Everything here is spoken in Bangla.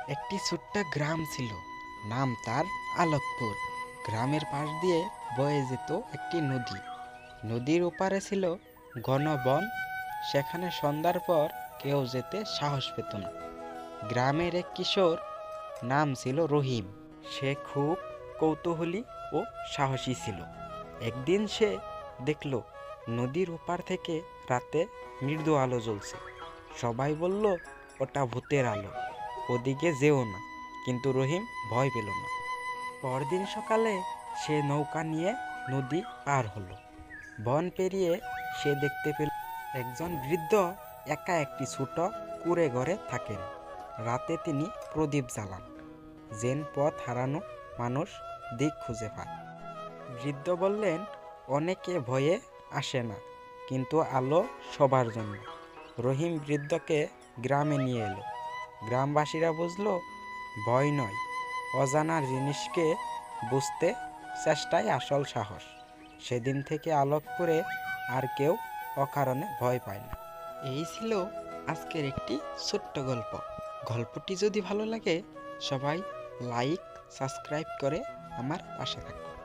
একটি ছোট্ট গ্রাম ছিল, নাম তার আলোকপুর। গ্রামের পাশ দিয়ে বয়ে যেত একটি নদী। নদীর ওপারে ছিল ঘন বন। সেখানে সন্ধ্যার পর কেউ যেতে সাহস পেত না। গ্রামের এক কিশোর, নাম ছিল রহিম। সে খুব কৌতূহলী ও সাহসী ছিল। একদিন সে দেখল নদীর ওপার থেকে রাতে মৃদু আলো জ্বলছে। সবাই বলল ওটা ভূতের আলো, ওদিকে যেও না। কিন্তু রহিম ভয় পেল না। পরদিন সকালে সে নৌকা নিয়ে নদী পার হলো। বন পেরিয়ে সে দেখতে পেল একজন বৃদ্ধ একা একটি ছোট কুঁড়ে ঘরে থাকেন। রাতে তিনি প্রদীপ জ্বালান, যেন পথ হারানো মানুষ দিক খুঁজে পায়। বৃদ্ধ বললেন, অনেকে ভয়ে আসে না, কিন্তু আলো সবার জন্য। রহিম বৃদ্ধকে গ্রামে নিয়ে এলো। গ্রামবাসীরা বুঝলো ভয় নয়, অজানার জিনিসকে বুঝতে চেষ্টাই আসল সাহস। সেদিন থেকে আলোকপুরে আর কেউ অকারণে ভয় পায় না। এই ছিল আজকের একটি ছোট্ট গল্প। গল্পটি যদি ভালো লাগে, সবাই লাইক সাবস্ক্রাইব করে আমার পাশে থাকুন।